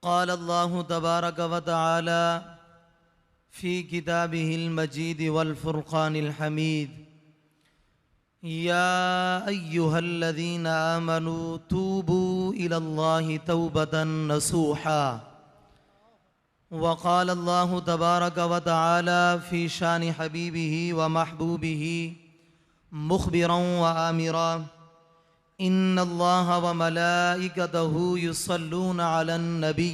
क़ाल अल्लाहु तबारक व तआला फ़ी किताबिहिल मजीद वल फ़ुरक़ानिल हमीद या अय्युहल्लज़ीना आमनू तूबू इलल्लाहि तौबतन नसूहा। वक़ाल अल्लाहु तबारक व तआला फ़ी शानि हबीबिही व महबूबिही मुख़बिरन व आमिरा इन्नल्लाहा व मलाइकतहु युस्सल्लूना अलन नबी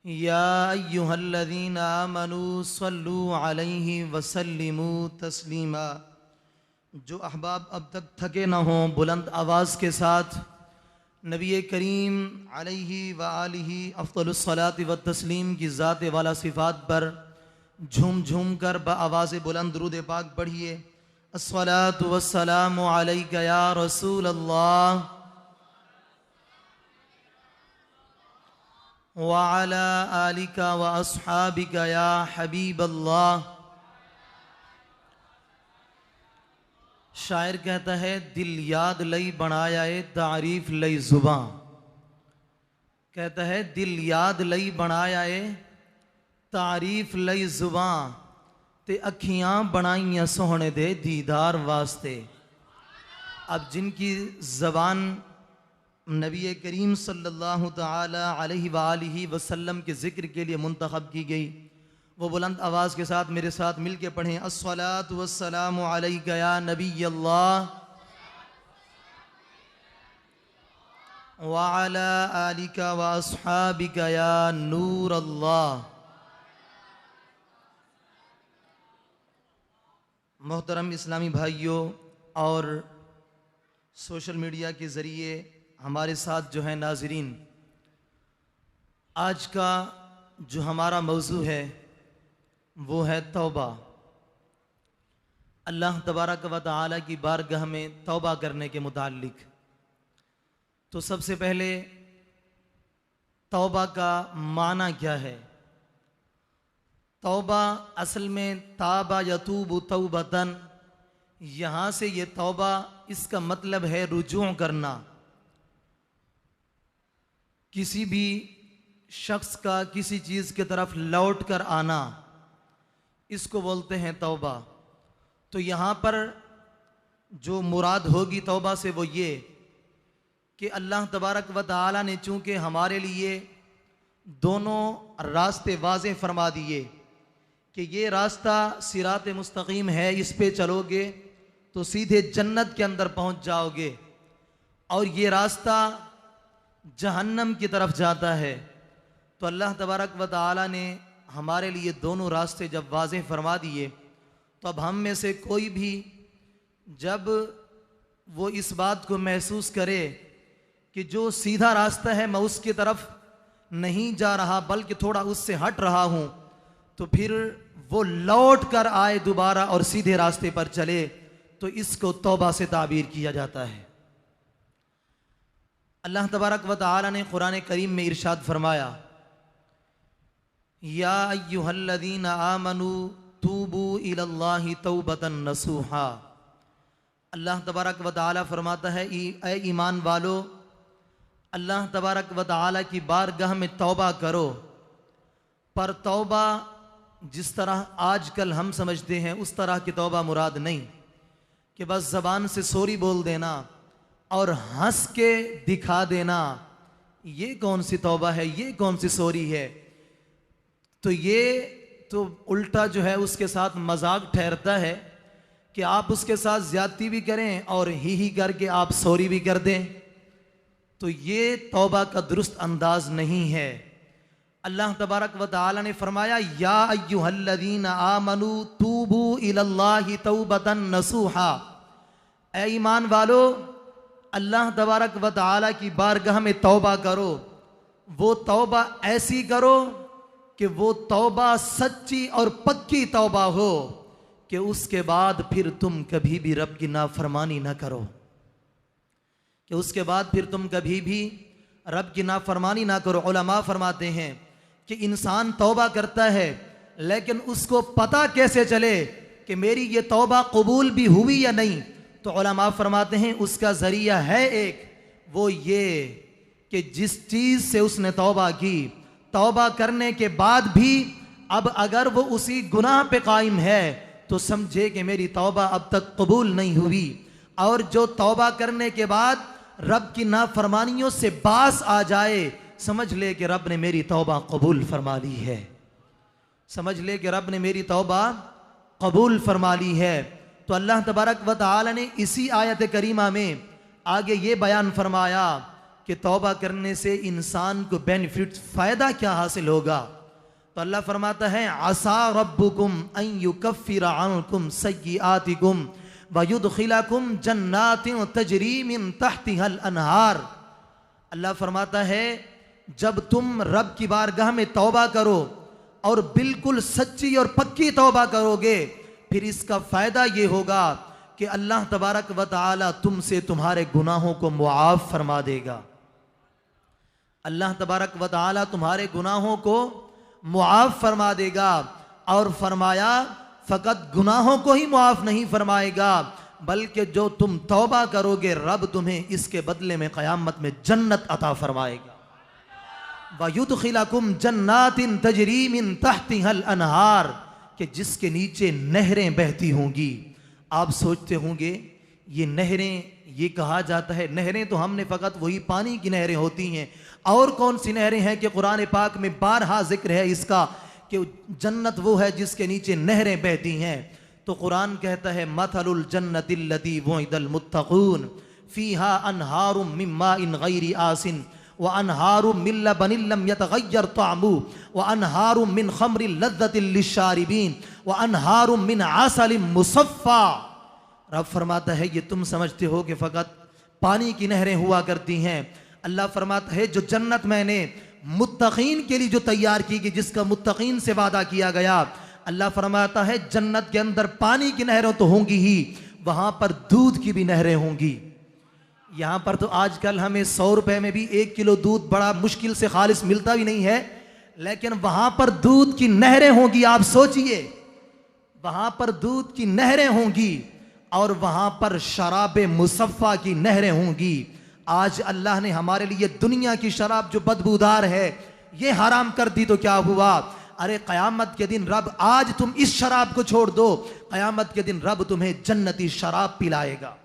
या अय्युहल्लज़ीना आमनू सल्लू अलैहि वसल्लिमू तस्लीमा। जो अहबाब अब तक थके न हों, बुलंद आवाज़ के साथ नबी करीम अलैहि व आलिहि अफ़्ज़लुस सलाति व तस्लीम की ज़ात वाला सिफ़ात पर झूम झूम कर बआवाज़ बुलंद दुरूद पाक पढ़िए। अस्सलातु वस्सलामु अलैका या रसूल अल्लाह व अला आलिका व अस्हाबिका या हबीब अल्लाह। शायर कहता है, दिल याद लई बनाया ए तारीफ लई जुबां। कहता है, दिल याद लई बनाया ए तारीफ लई जुबां ते अखियां बनाइयां सोहने दे दीदार वास्ते। अब जिनकी ज़बान नबी करीम सल्लल्लाहु ताला अलैहि वालिहि वसल्लम के ज़िक्र के लिए मुंतखब की गई, वो बुलंद आवाज़ के साथ मेरे साथ मिल के पढ़ें। अस्सलातु वस्सलामु अलैका या नबी अल्लाह व अला आलिका व अस्हाबिका या नूर अल्लाह। मोहतरम इस्लामी भाइयों और सोशल मीडिया के ज़रिए हमारे साथ जो है नाज़रीन, आज का जो हमारा मौजू है वो है तौबा। अल्लाह तबारक व तआला की बारगाह में तौबा करने के मुताल्लिक। तो सबसे पहले तौबा का माना क्या है? तौबा असल में ताबा यतूबु तौबतन, यहाँ से ये तौबा इसका मतलब है रुजू करना। किसी भी शख्स का किसी चीज़ की तरफ लौट कर आना, इसको बोलते हैं तौबा। तो यहाँ पर जो मुराद होगी तौबा से वो ये कि अल्लाह तबारक व तआला ने चूँकि हमारे लिए दोनों रास्ते वाज़ेह फरमा दिए कि ये रास्ता सिरात मुस्तकीम है, इस पे चलोगे तो सीधे जन्नत के अंदर पहुँच जाओगे, और ये रास्ता जहन्नम की तरफ जाता है। तो अल्लाह तबारक व तआला ने हमारे लिए दोनों रास्ते जब वाज़ेह फरमा दिए, तो अब हम में से कोई भी जब वो इस बात को महसूस करे कि जो सीधा रास्ता है मैं उसकी तरफ नहीं जा रहा बल्कि थोड़ा उससे हट रहा हूँ, तो फिर वो लौट कर आए दोबारा और सीधे रास्ते पर चले, तो इसको तौबा से ताबीर किया जाता है। अल्लाह तबारक व तआला ने कुरान करीम में इरशाद फरमाया, या अय्युहल्लज़ीना आमनू तूबू इलल्लाहि तौबतन नसूहा। अल्लाह तबारक व तआला फरमाता है, ऐ ईमान वालो, अल्लाह तबारक व तआला की बारगाह में तौबा करो। पर तौबा जिस तरह आजकल हम समझते हैं उस तरह की तौबा मुराद नहीं कि बस ज़बान से सॉरी बोल देना और हंस के दिखा देना। ये कौन सी तौबा है, ये कौन सी सॉरी है? तो ये तो उल्टा जो है उसके साथ मजाक ठहरता है कि आप उसके साथ ज़्यादती भी करें और ही करके आप सॉरी भी कर दें। तो ये तौबा का दुरुस्त अंदाज नहीं है। अल्लाह तबारक व तआला ने फरमाया, या अय्युहल्लज़ीना आमनू तूबू इलल्लाहि तौबतन नसूहा। ऐ ईमान वालो, अल्लाह तबारक व तआला की बारगाह में तौबा करो। वो तौबा ऐसी करो कि वो तौबा सच्ची और पक्की तौबा हो कि उसके बाद फिर तुम कभी भी रब की नाफरमानी ना करो, कि उसके बाद फिर तुम कभी भी रब की नाफरमानी ना करो। उलमा फरमाते हैं कि इंसान तौबा करता है लेकिन उसको पता कैसे चले कि मेरी ये तौबा कबूल भी हुई या नहीं? तो उलमा फरमाते हैं उसका ज़रिया है एक, वो ये कि जिस चीज से उसने तौबा की, तौबा करने के बाद भी अब अगर वो उसी गुनाह पे कायम है तो समझे कि मेरी तौबा अब तक कबूल नहीं हुई। और जो तौबा करने के बाद रब की नाफरमानियों से बास आ जाए, समझ ले कि रब ने मेरी तौबा कबूल फरमा ली है, समझ ले कि रब ने मेरी तौबा कबूल फरमा ली है। तो अल्लाह तबारक व तआला ने इसी आयत करीमा में आगे ये बयान फरमाया कि तौबा करने से इंसान को बेनिफिट, फ़ायदा क्या हासिल होगा। तो अल्लाह फरमाता है आसा रब्बुकुम अन युकफ्फिर अन्कुम सय्यिआतिकुम व युदखिलकुम जन्नातिन तजरी मिन तहतिहल अनहार। अल्लाह फरमाता है जब तुम रब की बारगाह में तौबा करो और बिल्कुल सच्ची और पक्की तौबा करोगे, फिर इसका फ़ायदा ये होगा कि अल्लाह तबारक व तआला तुमसे तुम्हारे गुनाहों को मुआफ़ फरमा देगा। अल्लाह तबारक व तआला तुम्हारे गुनाहों को मुआफ़ फरमा देगा। और फरमाया फ़कत गुनाहों को ही मुआफ़ नहीं फरमाएगा, बल्कि जो तुम तौबा करोगे रब तुम्हें इसके बदले में क़यामत में जन्नत अता फरमाएगा। वयुदखिलकुम जन्नातिन तजरी मिन तहतिहल अनहार, कि जिसके नीचे नहरें बहती होंगी। आप सोचते होंगे ये नहरें, ये कहा जाता है नहरें तो हमने फ़कत वही पानी की नहरें होती हैं, और कौन सी नहरें हैं कि कुरान पाक में बारहा जिक्र है इसका कि जन्नत वो है जिसके नीचे नहरें बहती हैं। तो कुरान कहता है मथलुल जन्नतिल्लती वुइदल मुत्तक़ून फ़ीहा अनहारुम मिन माइन गैरि आसिन व अनहारुम मिन लबनिन लम यतगय्यर तअमुहु व अनहारुम मिन खम्रिन लज़्ज़तिन लिश्शारिबीन व अनहारुम मिन असलिन मुसफ़्फ़ा। रब फरमाता है ये तुम समझते हो कि फ़कत पानी की नहरें हुआ करती हैं। अल्लाह फरमाता है जो जन्नत मैंने मुत्तकीन के लिए जो तैयार की गई, जिसका मुत्तकीन से वादा किया गया, अल्लाह फरमाता है जन्नत के अंदर पानी की नहरें तो होंगी ही, वहां पर दूध की भी नहरें होंगी। यहाँ पर तो आजकल हमें 100 रुपए में भी 1 किलो दूध बड़ा मुश्किल से खालिस मिलता भी नहीं है, लेकिन वहां पर दूध की नहरें होंगी। आप सोचिए वहां पर दूध की नहरें होंगी और वहां पर शराब मुसफ़्फ़ा की नहरें होंगी। आज अल्लाह ने हमारे लिए दुनिया की शराब जो बदबूदार है ये हराम कर दी तो क्या हुआ। अरे क़यामत के दिन रब, आज तुम इस शराब को छोड़ दो, क़यामत के दिन रब तुम्हें जन्नती शराब पिलाएगा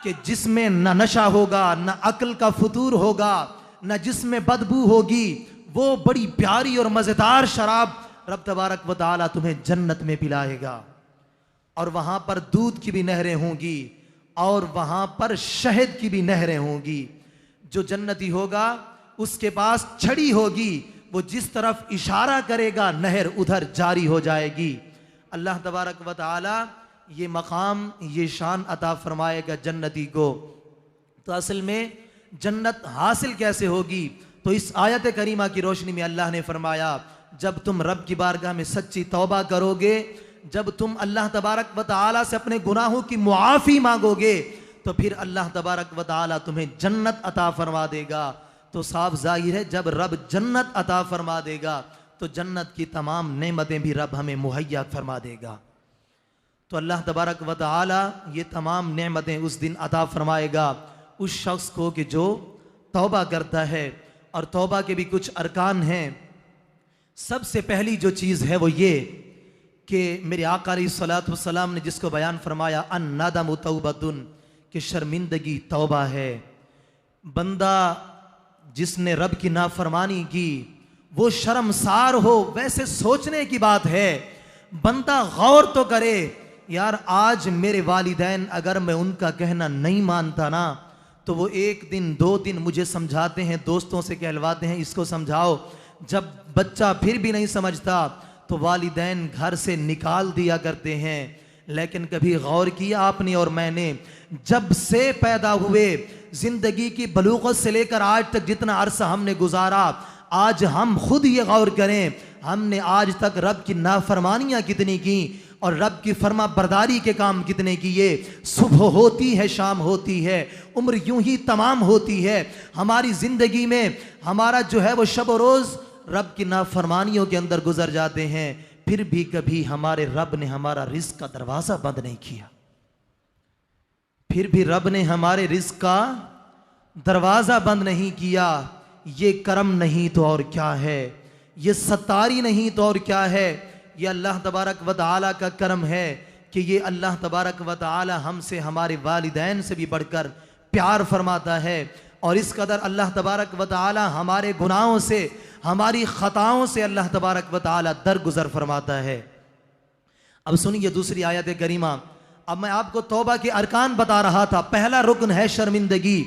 कि जिसमें न नशा होगा, न अक्ल का फतूर होगा, न जिसमें बदबू होगी। वो बड़ी प्यारी और मज़ेदार शराब रब तबारक व तआला तुम्हें जन्नत में पिलाएगा। और वहां पर दूध की भी नहरें होंगी और वहां पर शहद की भी नहरें होंगी। जो जन्नती होगा उसके पास छड़ी होगी, वो जिस तरफ इशारा करेगा नहर उधर जारी हो जाएगी। अल्लाह तबारक व तआला ये मकाम, ये शान अता फरमाएगा जन्नती को। तो असल में जन्नत हासिल कैसे होगी, तो इस आयत करीमा की रोशनी में अल्लाह ने फरमाया जब तुम रब की बारगाह में सच्ची तौबा करोगे, जब तुम अल्लाह तबारक व तआला से अपने गुनाहों की मुआफ़ी मांगोगे, तो फिर अल्लाह तबारक व तआला तुम्हें जन्नत अता फरमा देगा। तो साफ जाहिर है जब रब जन्नत अता फरमा देगा तो जन्नत की तमाम नेमतें भी रब हमें मुहैया फरमा देगा। तो अल्लाह तबारक व तआला ये तमाम नेमतें उस दिन अता फरमाएगा उस शख्स को कि जो तौबा करता है। और तौबा के भी कुछ अरकान हैं। सबसे पहली जो चीज़ है वो ये कि मेरे आका अलैहिस्सलातु वस्सलाम ने जिसको बयान फरमाया अन नदमु तौबतुन, कि शर्मिंदगी तौबा है। बंदा जिसने रब की नाफरमानी की वो शर्मसार हो, वैसे सोचने की बात है। बंदा गौर तो करे, यार आज मेरे वालिदैन अगर मैं उनका कहना नहीं मानता ना, तो वो 1 दिन 2 दिन मुझे समझाते हैं, दोस्तों से कहलवाते हैं इसको समझाओ। जब बच्चा फिर भी नहीं समझता तो वालिदैन घर से निकाल दिया करते हैं। लेकिन कभी गौर किया आपने और मैंने, जब से पैदा हुए जिंदगी की बलूगत से लेकर आज तक जितना अरसा हमने गुजारा, आज हम खुद ये गौर करें हमने आज तक रब की नाफरमानियां कितनी की और रब की फर्मा बरदारी के काम कितने किए। सुबह होती है, शाम होती है, उम्र यूं ही तमाम होती है। हमारी जिंदगी में हमारा जो है वो शब रोज़ रब की नाफरमानियों के अंदर गुजर जाते हैं। फिर भी कभी हमारे रब ने हमारा रिज़्क़ का दरवाज़ा बंद नहीं किया, फिर भी रब ने हमारे रिज़्क़ का दरवाज़ा बंद नहीं किया, ये करम नहीं तो और क्या है, ये सत्तारी नहीं तो और क्या है। ये अल्लाह तबारक व तआला का करम है कि ये अल्लाह तबारक व तआला हमसे, हमारे वालिदैन से भी बढ़कर प्यार फरमाता है। और इस कदर अल्लाह तबारक व तआला हमारे गुनाहों से, हमारी ख़ताओं से अल्लाह तबारक व तआला दरगुजर फरमाता है। अब सुनिए दूसरी आयत करीमा। अब मैं आपको तौबा के अरकान बता रहा था। पहला रुकन है शर्मिंदगी।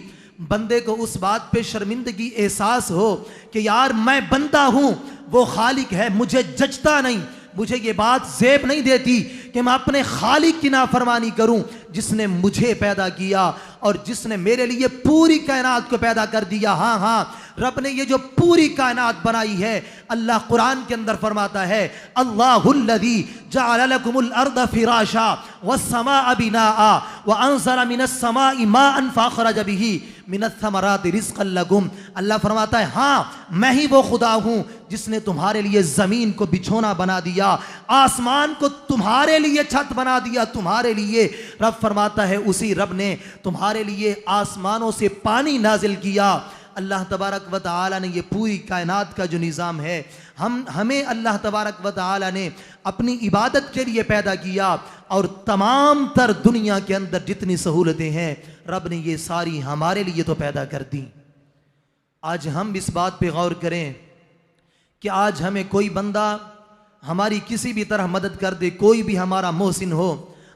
बंदे को उस बात पे शर्मिंदगी एहसास हो कि यार मैं बंदा हूं, वो खालिक है, मुझे जचता नहीं, मुझे ये बात ज़ेब नहीं देती कि मैं अपने खालिक की नाफरमानी करूं, जिसने मुझे पैदा किया और जिसने मेरे लिए पूरी कायनात को पैदा कर दिया। हाँ हाँ, रब ने ये जो पूरी कायनात बनाई है, अल्लाह कुरान के अंदर फरमाता है, अल्लाहुल्लज़ी जअल लकुमुल अर्द फिराशा वस्समाअ बिनाआ व अंज़ला मिनस समाइ माअन फअख़रज बिही मिनस समराति रिज़्क़न लकुम। अल्लाह फरमाता है, हाँ मैं ही वो खुदा हूँ जिसने तुम्हारे लिए ज़मीन को बिछोना बना दिया, आसमान को तुम्हारे लिए छत बना दिया, तुम्हारे लिए। रब फरमाता है उसी रब ने तुम्हारे लिए आसमानों से पानी नाजिल किया। अल्लाह तबारक व तआला ने ये पूरी कायनात का जो निज़ाम है, हमें अल्लाह तबारक व तआला ने अपनी इबादत के लिए पैदा किया। और तमाम तर दुनिया के अंदर जितनी सहूलतें हैं, रब ने ये सारी हमारे लिए तो पैदा कर दी। आज हम इस बात पे गौर करें कि आज हमें कोई बंदा हमारी किसी भी तरह मदद कर दे, कोई भी हमारा मोहसिन हो,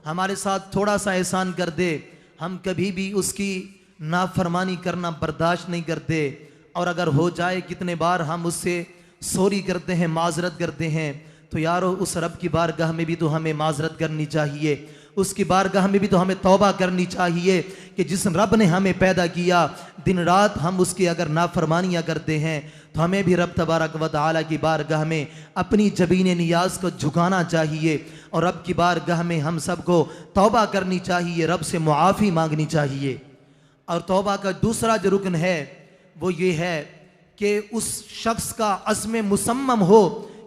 हमारे साथ थोड़ा सा एहसान कर दे, हम कभी भी उसकी नाफरमानी करना बर्दाश्त नहीं करते। और अगर हो जाए, कितने बार हम उससे सॉरी करते हैं, माजरत करते हैं। तो यारो उस रब की बारगाह में भी तो हमें माजरत करनी चाहिए, उसकी बारगाह में भी तो हमें तौबा करनी चाहिए कि जिस रब ने हमें पैदा किया, दिन रात हम उसकी अगर नाफरमानियाँ करते हैं, तो हमें भी रब तबारक व तआला की बारगाह में अपनी जबीन नियाज को झुकाना चाहिए और रब की बारगाह में हम सबको तौबा करनी चाहिए, रब से मुआफ़ी मांगनी चाहिए। और तौबा का दूसरा जो रुकन है वो ये है कि उस शख्स का अज़्म मुसम्मम हो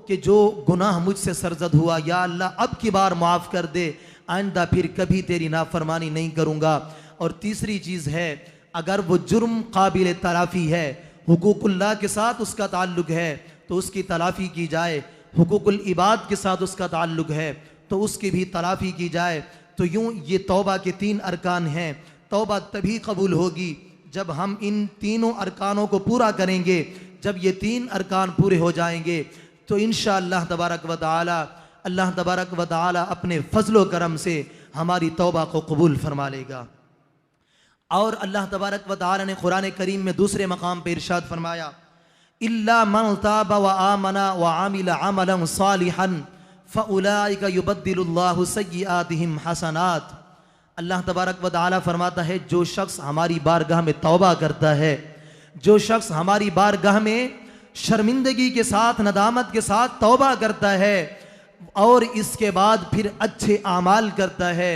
कि जो गुनाह मुझसे सरजद हुआ, या अल्लाह अब की बार माफ़ कर दे, आइंदा फिर कभी तेरी नाफरमानी नहीं करूँगा। और तीसरी चीज़ है, अगर वो जुर्म काबिल तलाफ़ी है, हुकूकुल्लाह के साथ उसका ताल्लुक़ है तो उसकी तलाफ़ी की जाए, हुकूकुल इबाद के साथ उसका ताल्लुक़ है तो उसकी भी तलाफ़ी की जाए। तो यूँ ये तौबा के 3 अरकान हैं। तौबा तभी कबूल होगी जब हम इन तीनों अरकानों को पूरा करेंगे। जब ये 3 अरकान पूरे हो जाएंगे तो इंशाअल्लाह तबारक व तआला, अल्लाह तबारक व तआला अपने फजलो करम से हमारी तौबा को कबूल फरमा लेगा। और अल्लाह तबारक व तआला ने कुरान करीम में दूसरे मकाम पर इरशाद फरमाया, इल्ला मन ताबा व आमना व आमिला अमलन सालिहन फउलाइका युबद्दिलुल्लाहु सय्यिआतिहिम हसनात। अल्लाह तबारक व तआला फरमाता है, जो शख्स हमारी बारगाह में तौबा करता है, जो शख्स हमारी बारगाह में शर्मिंदगी के साथ, नदामत के साथ तौबा करता है और इसके बाद फिर अच्छे आमाल करता है,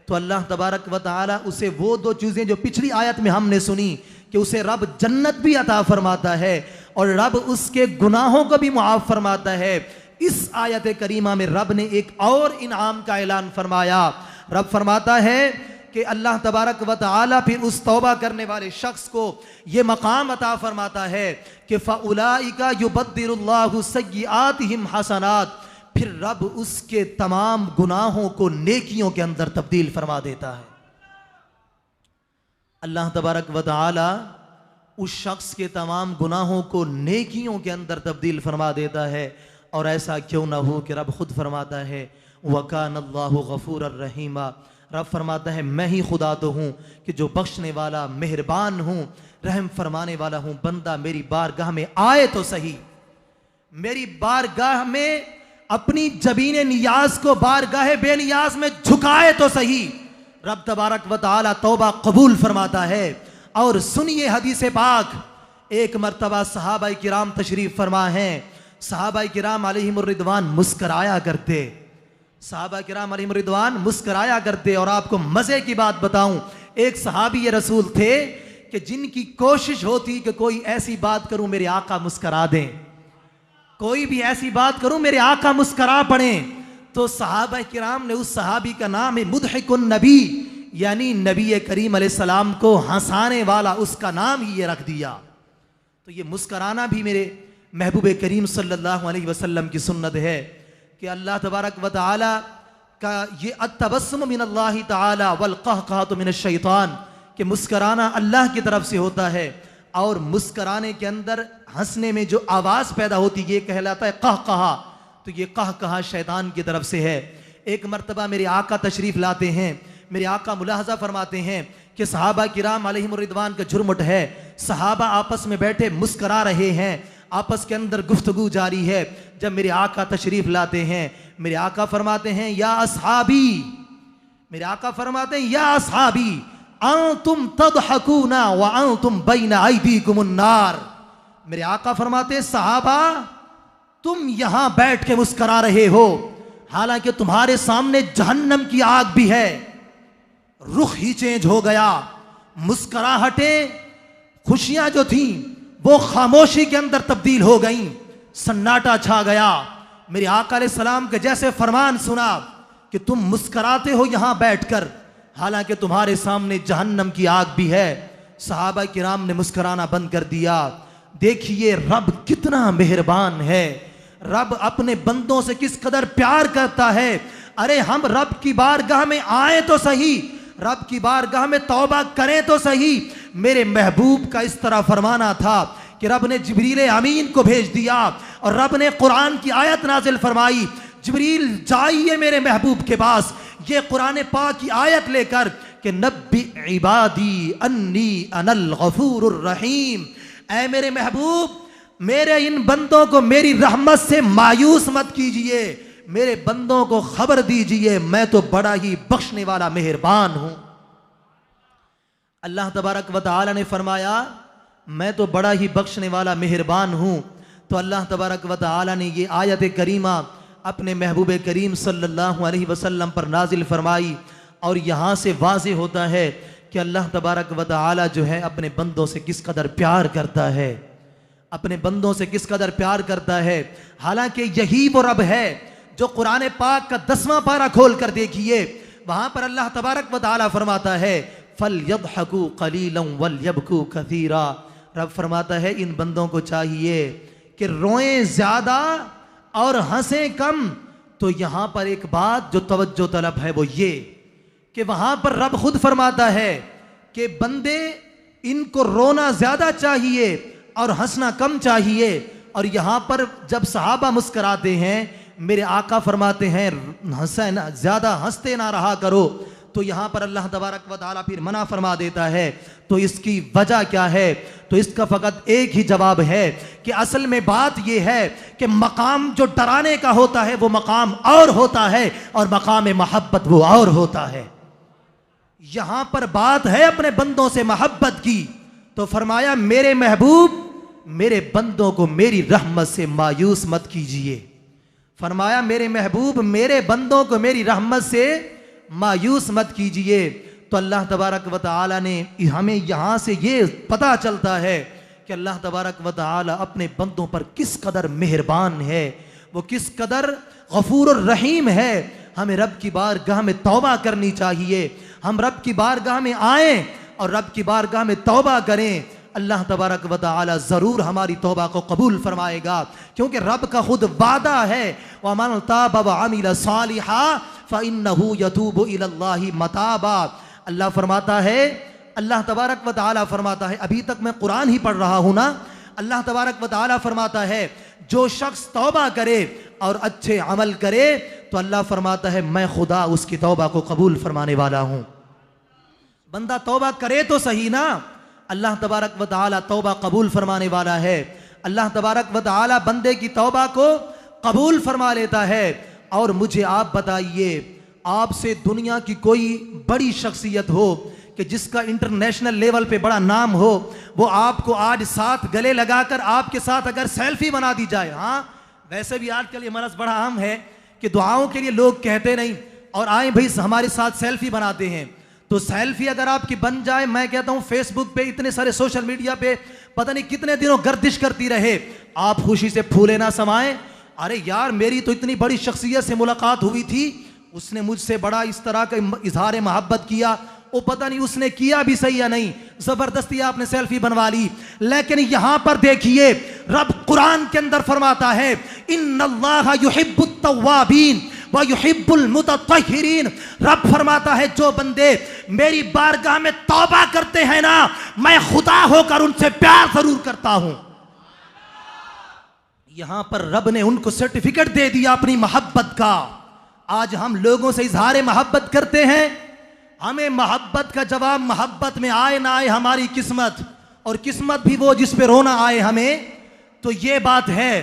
तो अल्लाह तबारक व तआला उसे वो 2 चीज़ें जो पिछली आयत में हमने सुनी कि उसे रब जन्नत भी अता फरमाता है और रब उसके गुनाहों को भी मुआफ़ फरमाता है। इस आयत करीमा में रब ने एक और इनाम का ऐलान फरमाया। रब फरमाता है कि अल्लाह तबारक व तआला फिर उस तौबा करने वाले शख्स को ये मकाम अता फरमाता है कि फ़उलाइका युबद्दिलुल्लाहु सय्यिआतिहिम हसनात, फिर रब उसके तमाम गुनाहों को नेकियों के अंदर तब्दील फरमा देता है। अल्लाह तबारक व तआला उस शख्स के तमाम गुनाहों को नेकियों के अंदर तब्दील फरमा देता है। और ऐसा क्यों ना हो कि रब खुद फरमाता है, वकानल्लाहु गफूरर रहीमा। रब फरमाता है, मैं ही खुदा तो हूँ कि जो बख्शने वाला, मेहरबान हूँ, रहम फरमाने वाला हूँ। बंदा मेरी बारगाह में आए तो सही, मेरी बारगाह में अपनी जबीन नियाज को बारगाह बेनियाज में झुकाए तो सही। रब तबारक व तआला तौबा कबूल फरमाता है। और सुनिए हदीस पाक, एक मर्तबा सहाबा किराम तशरीफ फरमा हैं। सहाबा किराम अलैहिमुर रिदवान मुस्कराया करते, सहाबा किराम अलैहिमुर रिदवान मुस्कराया करते। और आपको मजे की बात बताऊं, एक सहाबी रसूल थे कि जिनकी कोशिश होती कि कोई ऐसी बात करूं मेरे आका मुस्करा दें, कोई भी ऐसी बात करूं मेरे आका मुस्करा पड़े। तो सहाबा किराम ने, उस सहाबी का नाम है मुदहिकुन नबी, यानी नबी करीम अलैहिस्सलाम को हंसाने वाला, उसका नाम ही ये रख दिया। तो ये मुस्कराना भी मेरे महबूब करीम सल्लल्लाहु अलैहि वसल्लम की सुन्नत है कि अल्लाह तबारक व तआला का ये अत्तबस्सुम मिनल्लाहि तआला वल कहकहतु मिनश शैतान, कि मुस्कराना अल्लाह की तरफ से होता है और मुस्कराने के अंदर हंसने में जो आवाज़ पैदा होती है ये कहलाता है कहकहा। तो ये कहकहा शैतान की तरफ से है। एक मर्तबा मेरे आका तशरीफ़ लाते हैं, मेरे आका मुलाहजा फरमाते हैं कि सहाबा किराम अलैहिम रिदवान का झुरमुट है, सहाबा आपस में बैठे मुस्करा रहे हैं, आपस के अंदर गुफ्तगू जारी है। जब मेरे आका तशरीफ़ लाते हैं, मेरे आका फरमाते हैं या असहाबी, मेरे आका फरमाते हैं या असहाबी अंतुम तदहकूना व अंतुम बैना अयदीकुमुन नार। मेरे आका फरमाते हैं सहाबा तुम यहां बैठ के मुस्करा रहे हो, हालांकि तुम्हारे सामने जहन्नम की आग भी है। रुख ही चेंज हो गया, मुस्कराहटें, खुशियां जो थी वो खामोशी के अंदर तब्दील हो गईं, सन्नाटा छा गया। मेरे आका अलैहि सलाम के जैसे फरमान सुना कि तुम मुस्कराते हो यहां बैठकर, हालांकि तुम्हारे सामने जहन्नम की आग भी है। सहाबा किराम ने मुस्कराना बंद कर दिया। देखिए रब कितना मेहरबान है, रब अपने बंदों से किस कदर प्यार करता है। अरे हम रब की बारगाह में आए तो सही, रब की बारगाह में तौबा करें तो सही। मेरे महबूब का इस तरह फरमाना था कि रब ने जिब्रील अमीन को भेज दिया और रब ने कुरान की आयत नाजिल फरमाई, जिब्रील जाइए मेरे महबूब के पास ये कुरान पाक की आयत लेकर कि नब्बी इबादी अन्नी अनल गफूरुर रहीम। ऐ मेरे महबूब, मेरे इन बंदों को मेरी रहमत से मायूस मत कीजिए, मेरे बंदों को खबर दीजिए मैं तो बड़ा ही बख्शने वाला मेहरबान हूं। अल्लाह तबारक व तआला ने फरमाया मैं तो बड़ा ही बख्शने वाला मेहरबान हूं। तो अल्लाह तबारक व तआला ने ये आयत करीमा अपने महबूब करीम सल्लल्लाहु अलैहि वसल्लम पर नाजिल फरमाई और यहाँ से वाज़ेह होता है कि अल्लाह तबारक व तआला जो है अपने बंदों से किस कदर प्यार करता है, अपने बंदों से किस कदर प्यार करता है। हालांकि यही वो रब है जो कुरान पाक का 10वां पारा खोल कर देखिए, वहां पर अल्लाह तबारक व तआला फरमाता है फलयदहकू कलीलन वलयबकू कसीरा। रब फरमाता है इन बंदों को चाहिए कि रोएं ज्यादा और हंसें कम। तो यहां पर एक बात जो तवज्जो तलब है वो ये कि वहां पर रब खुद फरमाता है कि बंदे इनको रोना ज्यादा चाहिए और हंसना कम चाहिए। और यहां पर जब सहाबा मुस्कराते हैं, मेरे आका फरमाते हैं हंसना ज्यादा हंसते ना रहा करो। तो यहां पर अल्लाह तबारक व तआला फिर मना फरमा देता है। तो इसकी वजह क्या है? तो इसका फकत एक ही जवाब है कि असल में बात यह है कि मकाम जो डराने का होता है वो मकाम और होता है और मकाम मोहब्बत वो और होता है। यहां पर बात है अपने बंदों से मोहब्बत की, तो फरमाया मेरे महबूब मेरे बंदों को मेरी रहमत से मायूस मत कीजिए। फरमाया मेरे महबूब मेरे बंदों को मेरी रहमत से मायूस मत कीजिए। तो अल्लाह तबारक व तआला ने हमें यहाँ से ये पता चलता है कि अल्लाह तबारक व तआला अपने बंदों पर किस कदर मेहरबान है, वो किस कदर गफूर रहीम है। हमें रब की बारगाह में तौबा करनी चाहिए, हम रब की बारगाह में आएँ और रब की बारगाह में तौबा करें। अल्लाह तबारक व तआला ज़रूर हमारी तौबा को कबूल फरमाएगा, क्योंकि रब का खुद वादा है वमन ताब व अमिल सालिहा फ़इन्नहु यतूबु इलल्लाहि मताबा। अल्लाह फरमाता है, अल्लाह तबारक व तआला फरमाता है, अभी तक मैं कुरान ही पढ़ रहा हूँ ना। अल्लाह तबारक व तआला फरमाता है जो शख्स तौबा करे और अच्छे अमल करे तो अल्लाह फरमाता है मैं खुदा उसकी तौबा को कबूल फरमाने वाला हूँ। बंदा तौबा करे तो सही ना, अल्लाह तबारक व तआला तौबा कबूल फरमाने वाला है। अल्लाह तबारक व तआला बंदे की तौबा को कबूल फरमा लेता है। और मुझे आप बताइए, आपसे दुनिया की कोई बड़ी शख्सियत हो कि जिसका इंटरनेशनल लेवल पे बड़ा नाम हो, वो आपको आज साथ गले लगाकर आपके साथ अगर सेल्फी बना दी जाए। हाँ, वैसे भी आजकल ये मरज़ बड़ा आम है कि दुआओं के लिए लोग कहते नहीं और आए भाई हमारे साथ सेल्फी बनाते हैं। तो सेल्फी अगर आपकी बन जाए, मैं कहता हूं फेसबुक पे इतने सारे सोशल मीडिया पे पता नहीं कितने दिनों गर्दिश करती रहे, आप खुशी से फूले ना समाएं। अरे यार मेरी तो इतनी बड़ी शख्सियत से मुलाकात हुई थी, उसने मुझसे बड़ा इस तरह का इजहार मोहब्बत किया, वो पता नहीं उसने किया भी सही या नहीं, जबरदस्ती आपने सेल्फी बनवा ली। लेकिन यहां पर देखिए रब कुरान के अंदर फरमाता है इन्नल्लाह युहिब्बुत तव्वाबीन व युहिब्बुल मुतत्तहिरीन। रब फरमाता है जो बंदे मेरी बारगाह में तौबा करते हैं ना, मैं खुदा होकर उनसे प्यार जरूर करता हूं। यहां पर रब ने उनको सर्टिफिकेट दे दिया अपनी मोहब्बत का। आज हम लोगों से इजहार मोहब्बत करते हैं, हमें मोहब्बत का जवाब मोहब्बत में आए ना आए हमारी किस्मत, और किस्मत भी वो जिस पे रोना आए हमें, तो ये बात है।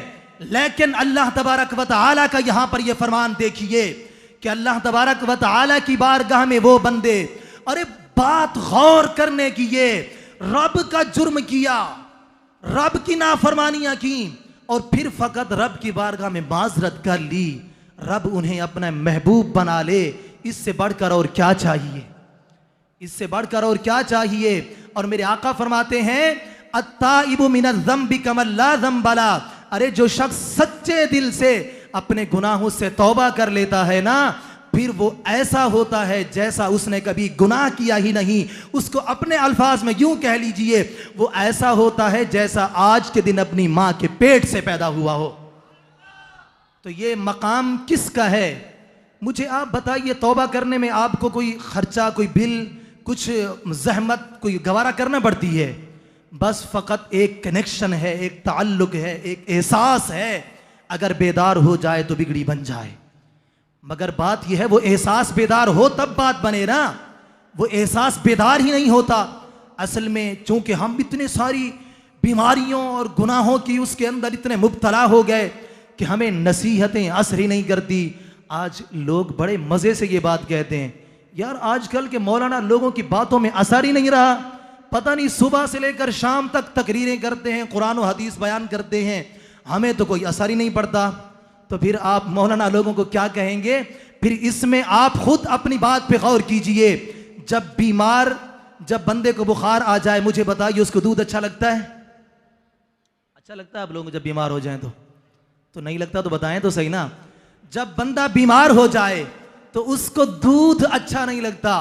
लेकिन अल्लाह तबारक व तआला का यहां पर ये फरमान देखिए कि अल्लाह तबारक व तआला की बारगाह में वो बंदे, अरे बात गौर करने की, ये रब का जुर्म किया, रब की नाफरमानियां की और फिर फकत रब की बारगाह में माजरत कर ली, रब उन्हें अपना महबूब बना ले, इससे बढ़कर और क्या चाहिए, इससे बढ़कर और क्या चाहिए। और मेरे आका फरमाते हैं अत्ताइबु मिनज़्ज़म्बि कमन ला ज़म्ब ला। अरे जो शख्स सच्चे दिल से अपने गुनाहों से तौबा कर लेता है ना, फिर वो ऐसा होता है जैसा उसने कभी गुनाह किया ही नहीं। उसको अपने अल्फाज में यूं कह लीजिए, वो ऐसा होता है जैसा आज के दिन अपनी मां के पेट से पैदा हुआ हो। तो ये मकाम किसका है, मुझे आप बताइए। तौबा करने में आपको कोई खर्चा, कोई बिल, कुछ जहमत, कोई गवारा करना पड़ती है? बस फकत एक कनेक्शन है, एक ताल्लुक है, एक एहसास है। अगर बेदार हो जाए तो बिगड़ी बन जाए। मगर बात यह है वो एहसास बेदार हो तब बात बने ना, वो एहसास बेदार ही नहीं होता। असल में चूंकि हम इतने सारी बीमारियों और गुनाहों की उसके अंदर इतने मुब्तला हो गए कि हमें नसीहतें असर ही नहीं करती। आज लोग बड़े मज़े से ये बात कहते हैं, यार आजकल के मौलाना लोगों की बातों में असर ही नहीं रहा, पता नहीं सुबह से लेकर शाम तक तकरीरें करते हैं, कुरान और हदीस बयान करते हैं, हमें तो कोई असर ही नहीं पड़ता। तो फिर आप मौलाना लोगों को क्या कहेंगे? फिर इसमें आप खुद अपनी बात पे गौर कीजिए। जब बंदे को बुखार आ जाए, मुझे बताइए उसको दूध अच्छा लगता है? अच्छा लगता है आप लोगों को जब बीमार हो जाए? तो नहीं लगता तो बताएं तो सही ना। जब बंदा बीमार हो जाए तो उसको दूध अच्छा नहीं लगता,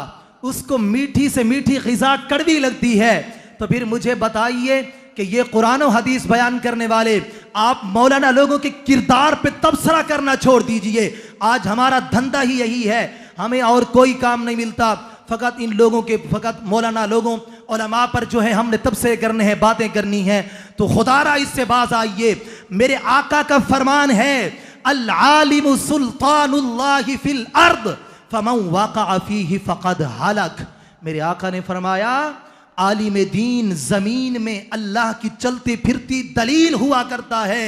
उसको मीठी से मीठी ग़िज़ा कड़वी लगती है। तो फिर मुझे बताइए कि ये कुरान और हदीस बयान करने वाले आप मौलाना लोगों के किरदार पे तबसरा करना छोड़ दीजिए। आज हमारा धंधा ही यही है, हमें और कोई काम नहीं मिलता, फ़कत इन लोगों के, फ़कत मौलाना लोगों उलमा पर जो है हमने तबसरे करने हैं, बातें करनी है। तो खुदारा इससे बाज आइए। मेरे आका का फरमान है अल आलिमु सुल्तानुल्लाहि फिल अर्द फमन वक़अ फीहि फ़क़द हलक। मेरे आका ने फरमाया आलिम दीन जमीन में अल्लाह की चलती फिरती दलील हुआ करता है।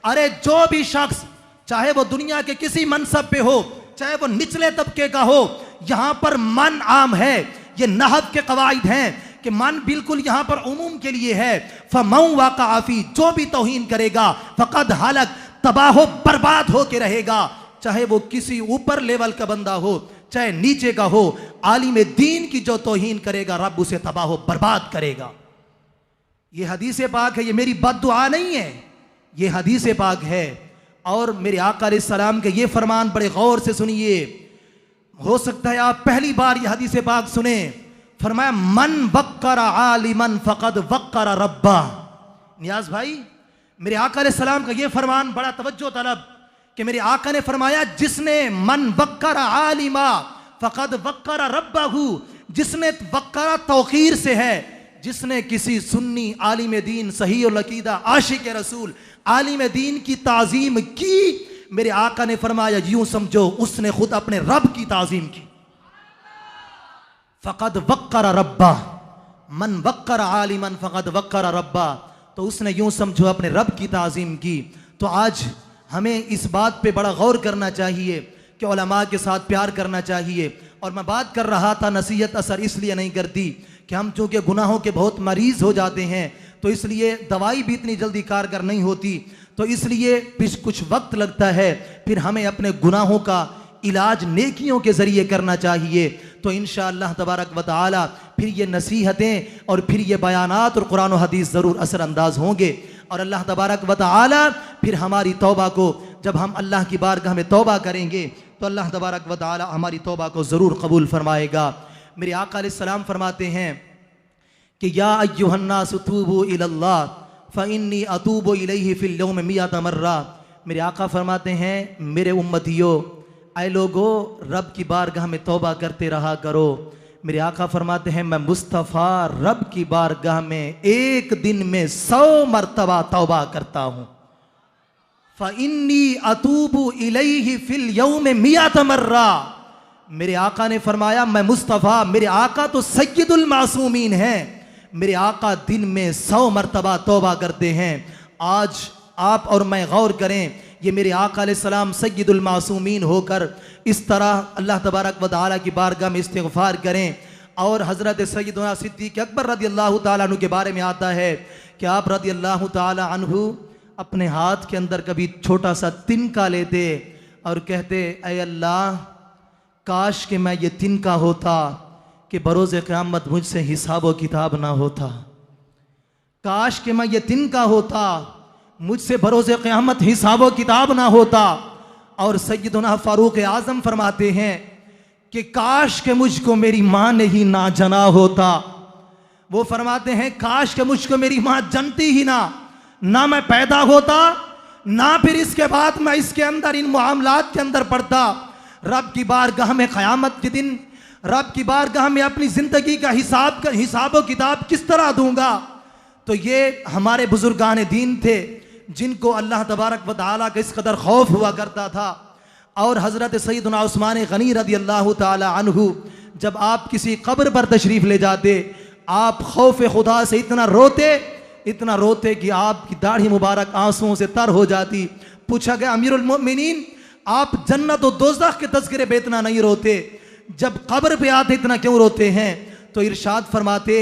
अरे जो भी शख्स, चाहे वो दुनिया के किसी मनसब पे हो, चाहे वो निचले तबके का हो, यहां पर मन आम है। ये नहव के कवाइद हैं कि मन बिल्कुल यहां पर उमूम के लिए है। फमन वक़अ फी, जो भी तौहीन करेगा, फ़क़द हलक, तबाह बर्बाद हो के रहेगा। चाहे वो किसी ऊपर लेवल का बंदा हो, चाहे नीचे का हो, आलिम दीन की जो तौहीन करेगा रब उसे तबाह बर्बाद करेगा। ये हदीस पाक है, ये मेरी बद्दुआ नहीं है, ये हदीस पाक है। और मेरे आका अलैहिस्सलाम के ये फरमान बड़े गौर से सुनिए, हो सकता है आप पहली बार ये हदीस पाक सुने। फरमाया मन वक्कर आलिमन फ़क़द वक्कर रब्बा। नियाज भाई, मेरे आका अलैहिस्सलाम का ये फरमान बड़ा तवज्जो तलब कि मेरे आका ने फरमाया जिसने मन वक्कर आलिमा फ़क़द वक्कर रब्बहू, जिसने वक्कर तौक़ीर से है, जिसने किसी सुन्नी आलिम दीन सही और अक़ीदा आशिक रसूल आलिम दीन की ताज़ीम की, मेरे आका ने फरमाया यूं समझो उसने खुद अपने रब की ताज़ीम की। फ़क़द वक्कर रब्बा, मन वक्कर आलिमन फ़क़द वक्कर रब्बा, तो उसने यूं समझो अपने रब की ताज़ीम की। तो आज हमें इस बात पे बड़ा गौर करना चाहिए कि उलमा के साथ प्यार करना चाहिए। और मैं बात कर रहा था, नसीहत असर इसलिए नहीं करती कि हम चूँकि गुनाहों के बहुत मरीज़ हो जाते हैं, तो इसलिए दवाई भी इतनी जल्दी कारगर नहीं होती, तो इसलिए कुछ वक्त लगता है। फिर हमें अपने गुनाहों का इलाज नेकियों के ज़रिए करना चाहिए। तो इंशाअल्लाह तबारक व तआला फिर ये नसीहतें और फिर ये बयानात और कुरान और हदीस ज़रूर असरअंदाज होंगे। और अल्लाह तबारक व तआला फिर हमारी तौबा को, जब हम अल्लाह की बारगाह में तौबा करेंगे तो अल्लाह तबारक व तआला हमारी तौबा को ज़रूर कबूल फरमाएगा। मेरे आका अलैहिस्सलाम फरमाते हैं कि या अय्युहन्नास तूबू इलल्लाह फ़इन्नी अतूबु इलैहि फिल यौम मियत मर्रा। मेरे आका फरमाते हैं मेरे उम्मतियों, ऐ लोगो रब की बारगाह में तौबा करते रहा करो। मेरे आका फरमाते हैं मैं मुस्तफ़ा रब की बारगाह में एक दिन में 100 मरतबा तौबा करता हूँ। फ़इन्नी अतूबु इलैहि फिल यौम मियत मर्रा। मेरे आका ने फरमाया मैं मुस्तफ़ा, मेरे आका तो सय्यदुल मासूमीन हैं, मेरे आका दिन में 100 मरतबा तौबा करते हैं। आज आप और मैं गौर करें, ये मेरे आका अलैहिस्सलाम सय्यदुल मासूमीन होकर इस तरह अल्लाह तबारक व तआला की बारगाह में इस्तिग़फ़ार करें। और हज़रत सय्यदुना सिद्दीक़ अकबर रज़ियल्लाहु ताला अन्हु के बारे में आता है कि आप रज़ियल्लाहु ताला अन्हु अपने हाथ के अंदर कभी छोटा सा तिनका लेते और कहते ऐ अल्लाह, काश कि मैं ये तिनका होता कि बरोज़े क़यामत मुझसे हिसाब व किताब ना होता। काश कि मैं ये तिनका होता, मुझसे बरोज़े क़यामत हिसाब व किताब ना होता। और सय्यदुना फ़ारूक़ आज़म फरमाते हैं कि काश के मुझको मेरी माँ ने ही ना जना होता। वो फरमाते हैं काश के मुझको मेरी माँ जनती ही ना मैं पैदा होता, ना फिर इसके बाद मैं इसके अंदर इन मामलात के अंदर पड़ता। रब की बारगाह में क़यामत के दिन रब की बारगाह में अपनी ज़िंदगी का हिसाब व किताब किस तरह दूंगा। तो ये हमारे बुजुर्गान दीन थे जिनको अल्लाह तबारक व तआला का इस कदर खौफ हुआ करता था। और हज़रत सय्यदुना उस्मान गनी रज़ियल्लाहु ताला अन्हु जब आप किसी कब्र पर तशरीफ़ ले जाते, आप खौफ खुदा से इतना रोते कि आपकी दाढ़ी मुबारक आंसुओं से तर हो जाती। पूछा गया अमीरुल मोमिनीन, आप जन्नत और दोज़ख के तज़किरे पे इतना नहीं रोते, जब कब्र पे आते इतना क्यों रोते हैं? तो इरशाद फरमाते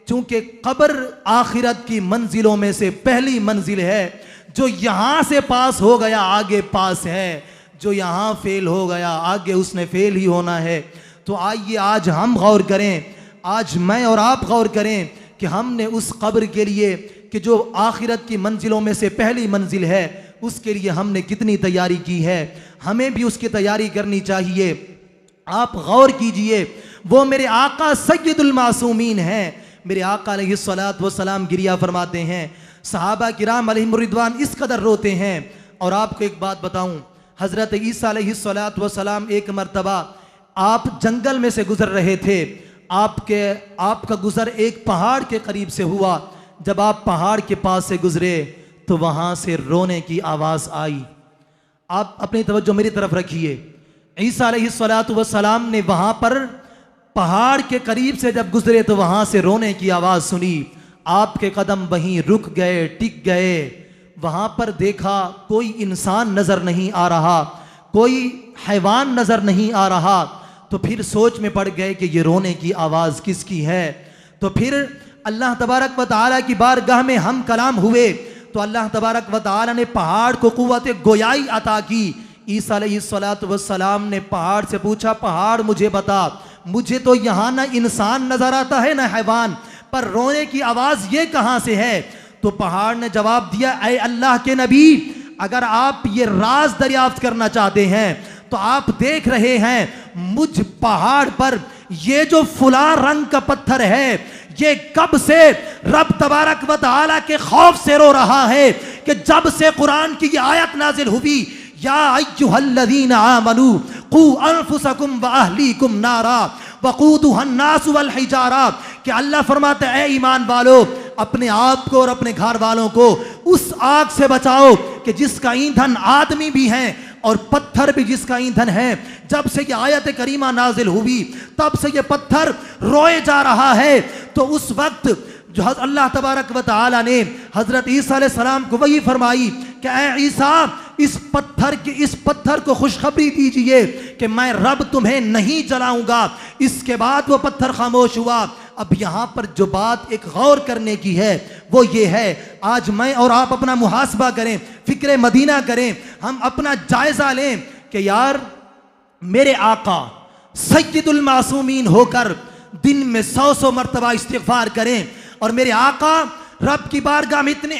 चूंकि कब्र आखिरत की मंजिलों में से पहली मंजिल है, जो यहाँ से पास हो गया आगे पास है, जो यहाँ फेल हो गया आगे उसने फेल ही होना है। तो आइए आज हम गौर करें, आज मैं और आप गौर करें कि हमने उस कब्र के लिए कि जो आखिरत की मंजिलों में से पहली मंजिल है, उसके लिए हमने कितनी तैयारी की है। हमें भी उसकी तैयारी करनी चाहिए। आप गौर कीजिए, वो मेरे आका सय्यदुल मासूमीन हैं। मेरे आका अलैहिस्सलातु वस्सलाम गिरिया फरमाते हैं, सहाबा किराम अलैहिम रिदवान इस कदर रोते हैं। और आपको एक बात बताऊं, हज़रत ईसा अलैहिस्सलातु वस्सलाम एक मरतबा आप जंगल में से गुजर रहे थे, आपका गुजर एक पहाड़ के करीब से हुआ। जब आप पहाड़ के पास से गुजरे तो वहाँ से रोने की आवाज़ आई। आप अपनी तवज्जो मेरी तरफ रखिए। ईसा अलैहिस्सलातु वस्सलाम ने वहाँ पर पहाड़ के करीब से जब गुजरे तो वहाँ से रोने की आवाज़ सुनी। आपके कदम वहीं रुक गए, टिक गए। वहाँ पर देखा कोई इंसान नज़र नहीं आ रहा, कोई हैवान नज़र नहीं आ रहा। तो फिर सोच में पड़ गए कि ये रोने की आवाज़ किसकी है। तो फिर अल्लाह तबारक व तआला की बारगाह में हम कलाम हुए तो अल्लाह तबारक व तआला ने पहाड़ को कुव्वत गोयाई अता की। ईसा अलैहिस्सलातु वस्सलाम ने पहाड़ से पूछा, पहाड़ मुझे बता, मुझे तो यहाँ ना इंसान नजर आता है ना हैवान, पर रोने की आवाज़ ये कहाँ से है? तो पहाड़ ने जवाब दिया, ऐ अल्लाह के नबी, अगर आप ये राज दरियाफ्त करना चाहते हैं तो आप देख रहे हैं मुझ पहाड़ पर ये जो फुला रंग का पत्थर है, ये कब से रब तबारक व तआला के खौफ से रो रहा है कि जब से कुरान की ये आयत नाजिल हुई, या अय्युहल्लज़ीना आमनू कू अनफुसकुम व अहलीकुम नारा वक़ूदुहन नास वल हिजारा, कि अल्लाह फरमाते हैं ऐ ईमान वालो, अपने आप को और अपने घर वालों को उस आग से बचाओ कि जिसका ईंधन आदमी भी हैं और पत्थर भी जिसका ईंधन है। जब से ये आयत करीमा नाजिल हुई तब से ये पत्थर रोए जा रहा है। तो उस वक्त जो अल्लाह तबारक व तआला ने हज़रत ईसा अलैहि सलाम को वही फरमाई कि ऐ ईसा, इस पत्थर को खुशखबरी दीजिए कि मैं रब तुम्हें नहीं जलाऊंगा। इसके बाद वो पत्थर खामोश हुआ। अब यहाँ पर जो बात एक गौर करने की है वो ये है, आज मैं और आप अपना मुहासबा करें, फिक्र मदीना करें, हम अपना जायजा लें कि यार मेरे आका सय्यदुल मासूमीन होकर दिन में 100 मरतबा इस्तिग़फ़ार करें और मेरे आका रब की बारगाह में इतनी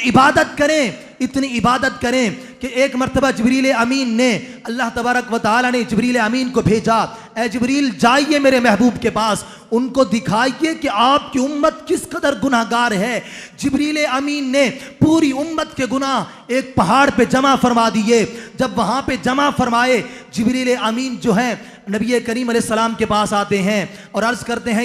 इबादत करें कि एक मरतबा जिब्रील अमीन ने, अल्लाह तबारक व तआला ने जिब्रील अमीन को भेजा, ऐ जिब्रील जाइए मेरे महबूब के पास, उनको दिखाइए कि आपकी उम्मत किस कदर गुनाहगार है। जिब्रील अमीन ने पूरी उम्मत के गुनाह एक पहाड़ पे जमा फरमा दिए। जब वहाँ पे जमा फरमाए, जिब्रील अमीन जो है नबी करीम अलैहिस्सलाम के पास आते हैं और अर्ज़ करते हैं,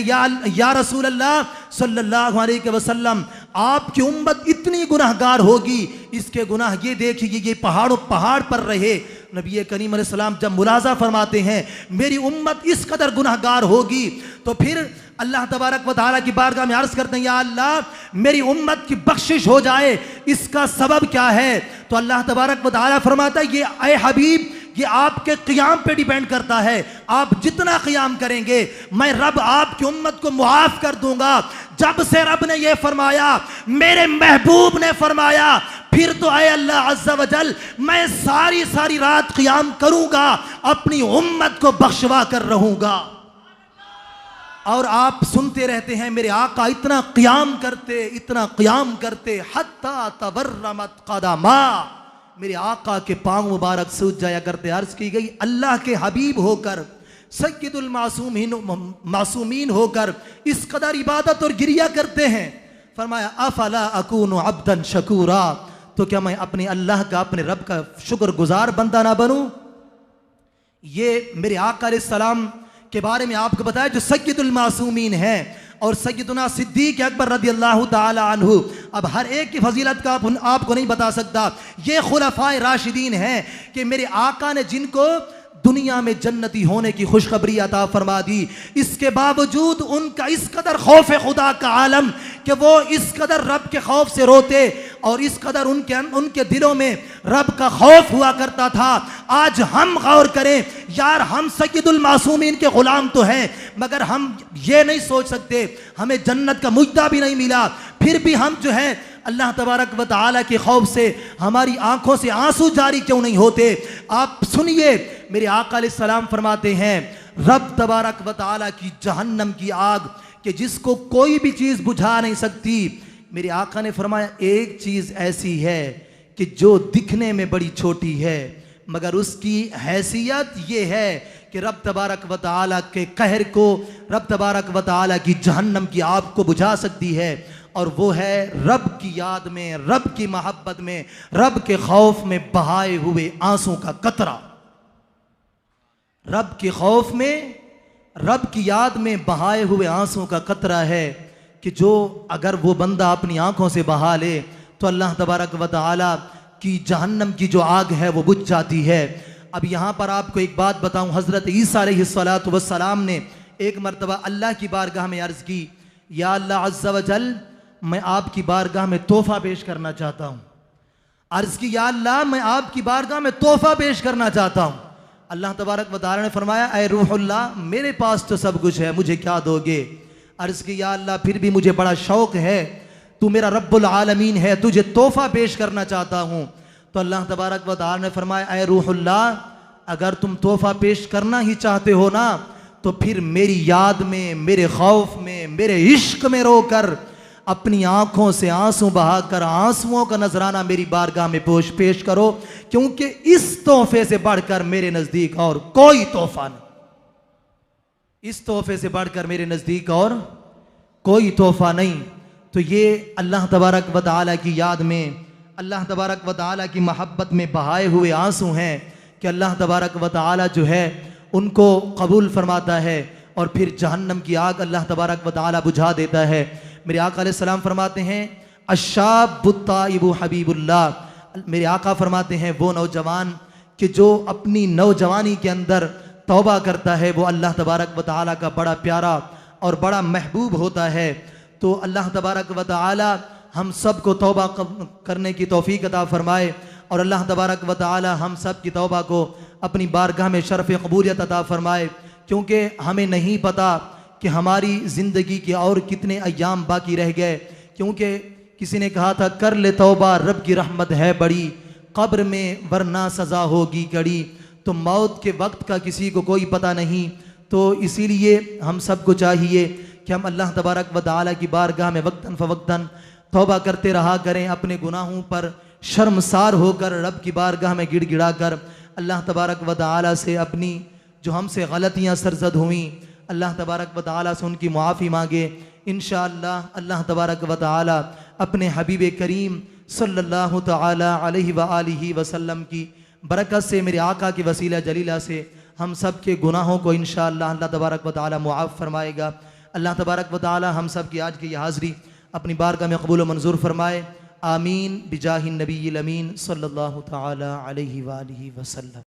या रसूल अल्लाह सल्लल्लाहु अलैहि वसल्लम, आपकी उम्मत इतनी गुनाहगार होगी, इसके गुनाह ये देखिए, ये पहाड़ पर रहे। नबी करीम अलैहिस्सलाम जब मुलाजा फरमाते हैं मेरी उम्मत इस कदर गुनाहगार होगी, तो फिर अल्लाह तबारक व तआला की बारगाह में अर्ज़ करते हैं, या अल्लाह मेरी उम्मत की बख्शिश हो जाए, इसका सबब क्या है? तो अल्लाह तबारक व तआला फरमाता है, ये ऐ हबीब, ये आपके क़ियाम पे डिपेंड करता है। आप जितना क़ियाम करेंगे मैं रब आपकी उम्मत को मुआफ़ कर दूंगा। जब से रब ने ये फरमाया, मेरे महबूब ने फरमाया, फिर तो ऐ अल्लाह अज़्ज़ा वजल मैं सारी रात क़ियाम करूंगा, अपनी उम्मत को बख्शवा कर रहूंगा। और आप सुनते रहते हैं मेरे आका इतना क़ियाम करते हत्ता तवर्रमत क़दमा, मेरे आका के पांव मुबारक सूज जाया करते। अर्ज की गई, अल्लाह के हबीब होकर, सय्यदुल मासूमीन होकर इस कदर इबादत और गिरिया करते हैं। फरमाया, अफला अकूनु अब्दन शकूरा, तो क्या मैं अपने अल्लाह का, अपने रब का शुक्रगुजार बंदा ना बनूं? ये मेरे आका अलैहिस्सलाम के बारे में आपको बताया, जो सय्यदुल मासूमीन है, और सैयदना सिद्दीक अकबर रदियल्लाहु ताला अन्हु। अब हर एक की फजीलत का आपको नहीं बता सकता। ये खुलफाए राशिदीन हैं कि मेरे आका ने जिनको दुनिया में जन्नती होने की खुशखबरी अता फरमा दी, इसके बावजूद उनका इस कदर खौफ खुदा का आलम कि वो इस कदर रब के खौफ से रोते, और इस कदर उनके दिलों में रब का खौफ हुआ करता था। आज हम गौर करें यार, हम सय्यदुल मासूमीन के गुलाम तो हैं, मगर हम ये नहीं सोच सकते, हमें जन्नत का मुजदा भी नहीं मिला, फिर भी हम जो है अल्लाह तबारक व तआला के खौफ से हमारी आंखों से आंसू जारी क्यों नहीं होते? आप सुनिए, मेरे आका अलैहिस्सलाम फरमाते हैं, रब तबारक व तआला की जहन्नम की आग कि जिसको कोई भी चीज़ बुझा नहीं सकती, मेरे आका ने फरमाया एक चीज़ ऐसी है कि जो दिखने में बड़ी छोटी है, मगर उसकी हैसियत ये है कि रब तबारक व तआला के कहर को, रब तबारक व तआला की जहन्नम की आग को बुझा सकती है। और वो है रब की याद में, रब की मोहब्बत में, रब के खौफ में बहाए हुए आंसू का कतरा। रब के खौफ में, रब की याद में बहाए हुए आंसू का कतरा है कि जो अगर वो बंदा अपनी आंखों से बहा ले तो अल्लाह तबारक व तआला की जहन्नम की जो आग है वो बुझ जाती है। अब यहाँ पर आपको एक बात बताऊँ, हज़रत ईसा अलैहिस्सलातु वस्सलाम ने एक मरतबा अल्लाह की बारगाह में अर्ज़ की, या अल्लाह अज़्ज़ा वजल मैं आपकी बारगाह में तोहफ़ा पेश करना चाहता हूँ। अर्ज़ की, या अल्लाह मैं आपकी बारगाह में तोहफ़ा पेश करना चाहता हूँ। अल्लाह तबारक व तआला ने फरमाया, ऐ रूहुल्लाह मेरे पास तो सब कुछ है, मुझे क्या दोगे? अर्ज़ की, या अल्लाह फिर भी मुझे बड़ा शौक़ है, तू मेरा रब्बुल आलमीन है, तुझे तोहफ़ा पेश करना चाहता हूँ। तो अल्लाह तबारक व तआला ने फरमाया, ऐ रूहुल्लाह अगर तुम तोहफ़ा पेश करना ही चाहते हो ना, तो फिर मेरी याद में, मेरे खौफ में, मेरे इश्क में रोकर, अपनी आंखों से आंसू बहाकर आंसुओं का नजराना मेरी बारगाह में पेश करो, क्योंकि इस तोहफे से बढ़कर मेरे नज़दीक और कोई तोहफा नहीं, इस तोहफे से बढ़कर मेरे नज़दीक और कोई तोहफा नहीं। तो ये अल्लाह तबारक व तआला की याद में, अल्लाह तबारक व तआला की मोहब्बत में बहाए हुए आंसू हैं कि अल्लाह तबारक व तआला जो है उनको कबूल फरमाता है, और फिर जहन्नम की आग अल्लाह तबारक व तआला बुझा देता है। मेरे आका अलैहिस्सलाम फरमाते हैं, अश्शाबुत्ताइबु हबीबुल्लाह, मेरे आका फरमाते हैं वो नौजवान कि जो अपनी नौजवानी के अंदर तौबा करता है वो अल्लाह तबारक व तआला का बड़ा प्यारा और बड़ा महबूब होता है। तो अल्लाह तबारक व तआला हम सब को तौबा करने की तौफीक अता फरमाए, और अल्लाह तबारक व तआला हम सब की तौबा को अपनी बारगाह में शरफ़ कबूलियत अता फरमाए, क्योंकि हमें नहीं पता कि हमारी ज़िंदगी के और कितने अय्याम बाकी रह गए। क्योंकि किसी ने कहा था, कर ले तौबा रब की रहमत है बड़ी, कब्र में वरना सज़ा होगी कड़ी। तो मौत के वक्त का किसी को कोई पता नहीं, तो इसीलिए हम सबको चाहिए कि हम अल्लाह तबारक व तआला की बारगाह में वक्तन फ़वक्तन तौबा करते रहा करें, अपने गुनाहों पर शर्मसार होकर रब की बारगाह में गिड़गिड़ा कर अल्लाह तबारक व तआला से अपनी जो हमसे गलतियाँ सरजद हुई, अल्लाह तबारक व तआला से उनकी मुआफ़ी मांगे। इंशाअल्लाह अल्लाह तबारक व तआला अपने हबीब करीम सल्लल्लाहु तआला अलैहि व आलिहि वसल्लम की बरकत से, मेरे आका की वसीला जलीला से हम सब के गुनाहों को इंशाअल्लाह अल्लाह तबारक व तआला मुआफ़ फरमाएगा। अल्लाह तबारक व तआला हम सब की आज की ये हाज़री अपनी बारगाह में कबूल व मंजूर फरमाए। आमीन बिजाहिन नबील अमीन सल्लल्लाहु तआला अलैहि व आलिहि वसल्लम।